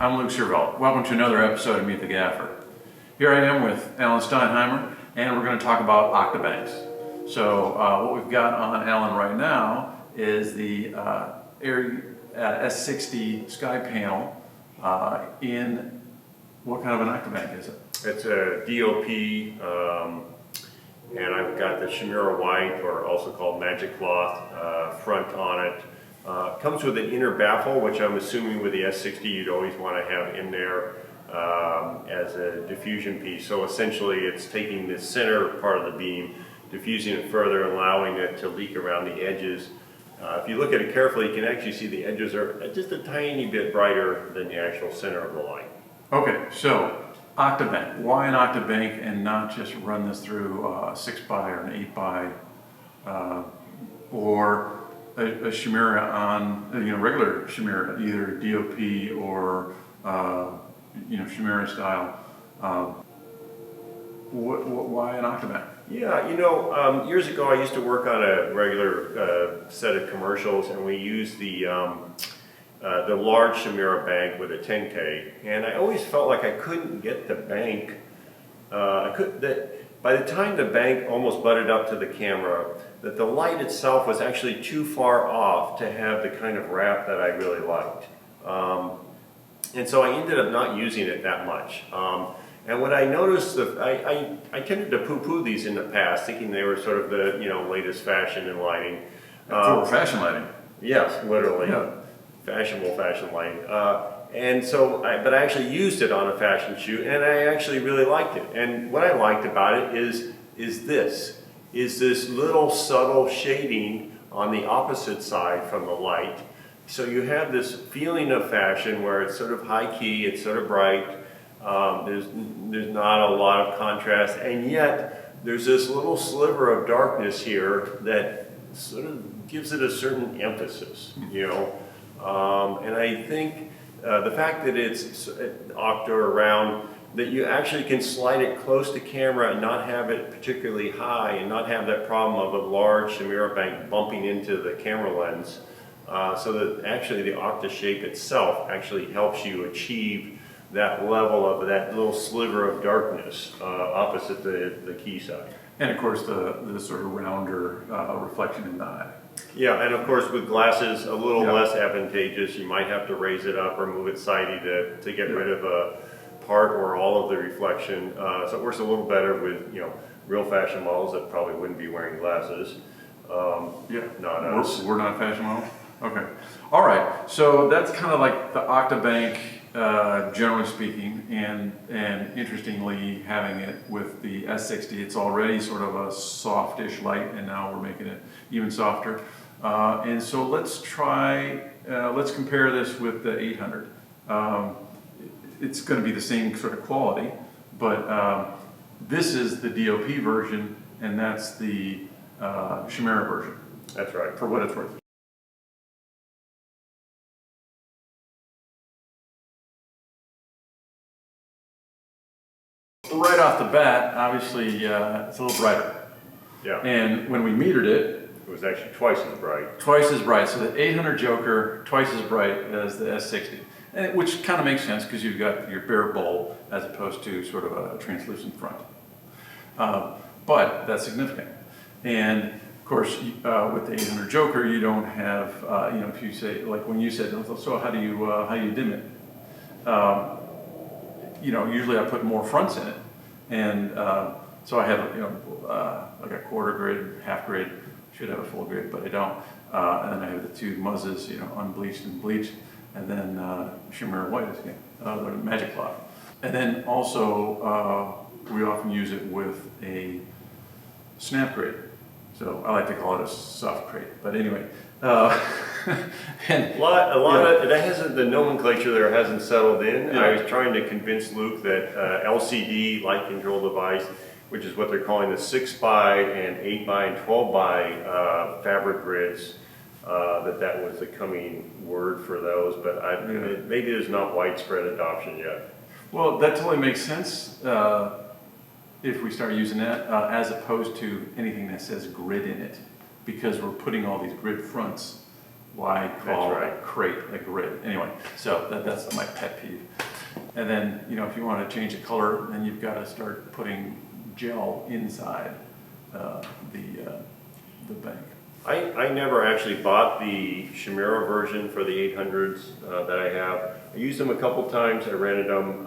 I'm Luke Servelt. Welcome to another episode of Meet the Gaffer. Here I am with Alan Steinheimer, and we're going to talk about Octabanks. So what we've got on Alan right now is the S60 Skypanel in what kind of an Octabank is it? It's a DOP, and I've got the Chimera White, or also called Magic Cloth, front on it. Comes with an inner baffle, which I'm assuming with the S60 you'd always want to have in there as a diffusion piece. So essentially it's taking the center part of the beam, diffusing it further, allowing it to leak around the edges. If you look at it carefully, you can actually see the edges are just a tiny bit brighter than the actual center of the light. Okay, so Octabank. Why an Octabank and not just run this through a 6x or an 8x or a Chimera on, regular Chimera, either DOP or, Chimera style. Why an Octabank? Yeah, years ago I used to work on a regular set of commercials, and we used the large Chimera bank with a 10K, and I always felt like I couldn't get the bank. By the time the bank almost butted up to the camera, that the light itself was actually too far off to have the kind of wrap that I really liked. And so I ended up not using it that much. And what I noticed, I tended to poo-poo these in the past, thinking they were sort of the latest fashion in lighting. For fashion lighting. Yes, literally. Yeah. Fashionable fashion lighting. But I actually used it on a fashion shoot, and I actually really liked it. And what I liked about it is this little subtle shading on the opposite side from the light. So you have this feeling of fashion where it's sort of high key, it's sort of bright, there's not a lot of contrast, and yet there's this little sliver of darkness here that sort of gives it a certain emphasis, and I think the fact that it's octa or round, that you actually can slide it close to camera and not have it particularly high and not have that problem of a large Chimera bank bumping into the camera lens, so that actually the octa shape itself actually helps you achieve that level of that little sliver of darkness opposite the key side. And of course the sort of rounder reflection in the eye. Yeah, and of course with glasses a little less advantageous. You might have to raise it up or move it sidey to get rid of a part or all of the reflection. So it works a little better with real fashion models that probably wouldn't be wearing glasses. Not us. We're not fashion models? Okay. All right, so that's kind of like the Octabank, generally speaking, and interestingly, having it with the S60, it's already sort of a softish light, and now we're making it even softer. And so let's compare this with the 800. It's going to be the same sort of quality, but this is the DOP version, and that's the Chimera version. That's right. For what it's worth. Right off the bat, obviously, it's a little brighter. Yeah. And when we metered it, it was actually twice as bright. Twice as bright. So the 800 Joker, twice as bright as the S60. Which kind of makes sense because you've got your bare bowl as opposed to sort of a translucent front. But that's significant. And of course, with the 800 Joker, you don't have, if you say, like when you said, so how do you dim it? Usually I put more fronts in it. And so I have, like a quarter grid, half grid, should have a full grid, but I don't. And then I have the two muzzes, unbleached and bleached. And then Chimera White is again, the Magic Cloth. And then also, we often use it with a snap grade. So I like to call it a soft crate, but anyway. And a lot of that hasn't, the nomenclature there hasn't settled in. Yeah. I was trying to convince Luke that LCD light control device, which is what they're calling the 6x and 8x and 12x fabric grids, that was the coming word for those, but maybe there's not widespread adoption yet. Well, that totally makes sense if we start using that as opposed to anything that says grid in it, because we're putting all these grid fronts why call That's right. a crate a grid? Anyway, so that's my pet peeve. And then, you know, if you want to change the color, then you've got to start putting gel inside the bank. I never actually bought the Shimura version for the 800s that I have. I used them a couple times, I rented them.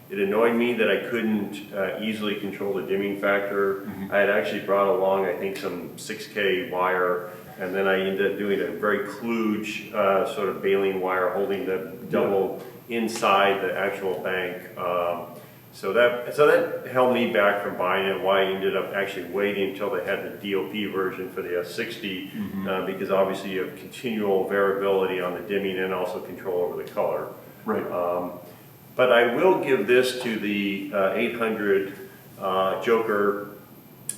It annoyed me that I couldn't easily control the dimming factor. I had actually brought along, I think, some 6K wire, and then I ended up doing a very kludge sort of baling wire holding the double inside the actual bank. So that held me back from buying it, why I ended up actually waiting until they had the DOP version for the S60, because obviously you have continual variability on the dimming and also control over the color. Right. But I will give this to the 800 Joker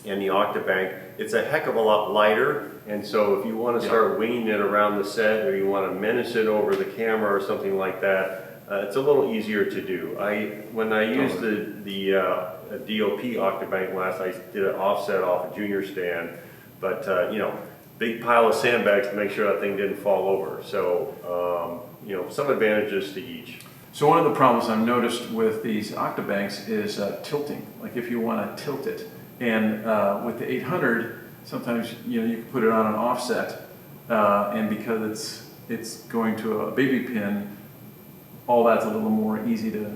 and the Octabank. It's a heck of a lot lighter, and so if you want to start winging it around the set, or you want to menace it over the camera or something like that, it's a little easier to do. When I used the DOP Octabank last, I did an offset off a junior stand, but you know, big pile of sandbags to make sure that thing didn't fall over. So you know, some advantages to each. So one of the problems I've noticed with these Octabanks is tilting. Like if you want to tilt it, and with the 800, sometimes you know you can put it on an offset, and because it's going to a baby pin, all that's a little more easy to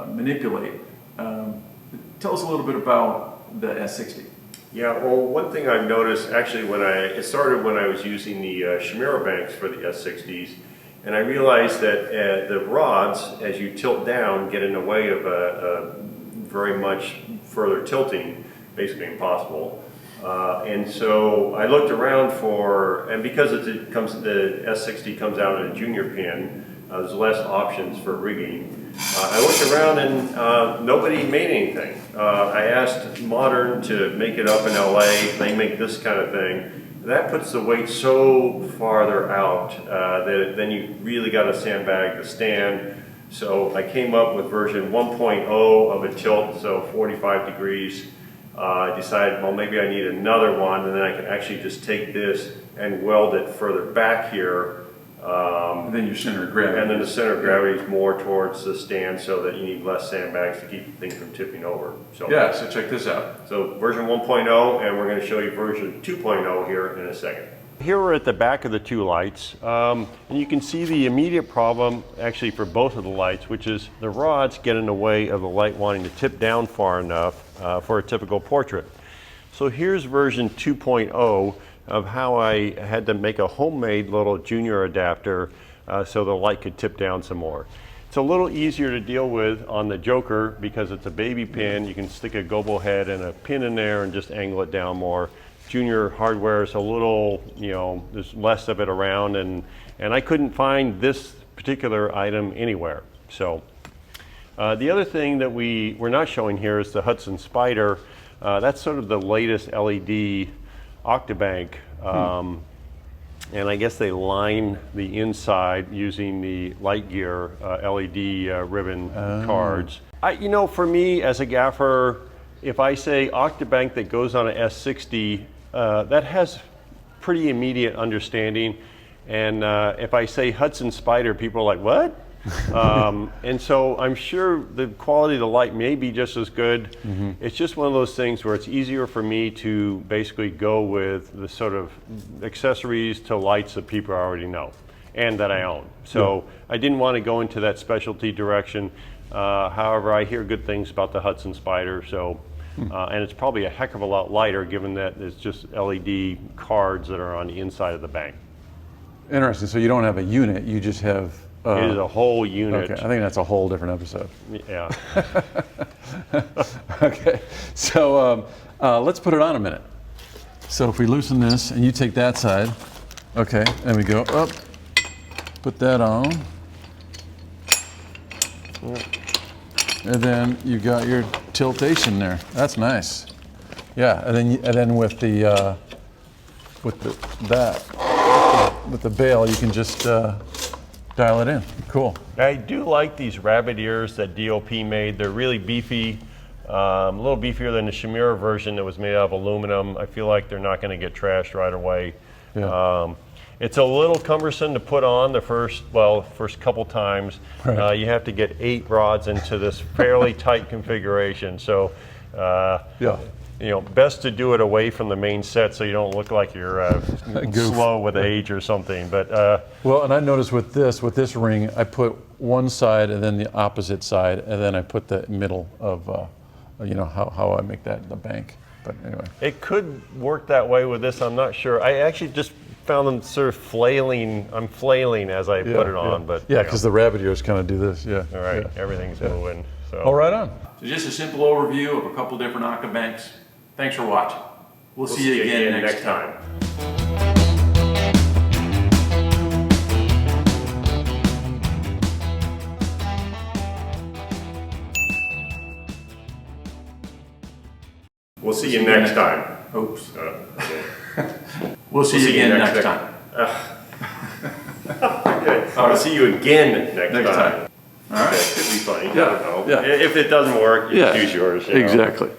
manipulate. Tell us a little bit about the S60. Yeah, well, one thing I've noticed actually it started when I was using the Shimura banks for the S60s, and I realized that the rods, as you tilt down, get in the way of a very much further tilting, basically impossible. And so I looked around and because the S60 comes out in a junior pin, there's less options for rigging. I looked around and nobody made anything. I asked Modern to make it up in LA. They make this kind of thing. That puts the weight so farther out that then you really got to sandbag the stand. So I came up with version 1.0 of a tilt, so 45 degrees. I decided, well, maybe I need another one, and then I can actually just take this and weld it further back here. And then your center of gravity. And then the center of gravity is more towards the stand, so that you need less sandbags to keep things from tipping over. So yeah, so check this out. So version 1.0, and we're going to show you version 2.0 here in a second. Here we're at the back of the two lights, and you can see the immediate problem actually for both of the lights, which is the rods get in the way of the light wanting to tip down far enough for a typical portrait. So here's version 2.0 of how I had to make a homemade little junior adapter so the light could tip down some more. It's a little easier to deal with on the Joker because it's a baby pin. You can stick a gobo head and a pin in there and just angle it down more. Junior hardware is a little, you know, there's less of it around, and I couldn't find this particular item anywhere. So the other thing that we're not showing here is the Hudson Spider. That's sort of the latest LED Octabank, and I guess they line the inside using the Light Gear LED ribbon cards. You know, for me as a gaffer, if I say Octabank that goes on an S60, that has pretty immediate understanding, and if I say Hudson Spider, people are like, what? And so I'm sure the quality of the light may be just as good. It's just one of those things where it's easier for me to basically go with the sort of accessories to lights that people already know and that I own. So I didn't want to go into that specialty direction. However, I hear good things about the Hudson Spider, so and it's probably a heck of a lot lighter given that it's just LED cards that are on the inside of the bank. Interesting. So you don't have a unit, you just have it is a whole unit. Okay, I think that's a whole different episode. Yeah. Okay, so let's put it on a minute. So if we loosen this and you take that side, okay, and we go up, put that on, and then you got your tiltation there. That's nice. Yeah, and then with the bail, you can just dial it in. Cool. I do like these rabbit ears that DOP made. They're really beefy, a little beefier than the Shimura version that was made out of aluminum. I feel like they're not going to get trashed right away. Yeah. It's a little cumbersome to put on the first couple times. Right. You have to get 8 rods into this fairly tight configuration. So, Yeah. you know, best to do it away from the main set so you don't look like you're Goof. slow with age or something. But Well, and I noticed with this ring, I put one side and then the opposite side, and then I put the middle of, you know, how I make that the bank. But anyway. it could work that way with this. I'm not sure. I actually just found them sort of flailing. I'm flailing as I put it on. But yeah, you know. because the rabbit ears kind of do this. Yeah. All right, Yeah. everything's moving. So. Oh, right on. So just a simple overview of a couple different Octabanks. Thanks for watching. We'll see you again next time. We'll see you next time. Oops. Okay. We'll see you again next time. Okay. I'll see you again next time. All right. Could be funny. Yeah, I don't know. yeah. If it doesn't work, you choose yours. You know. Exactly.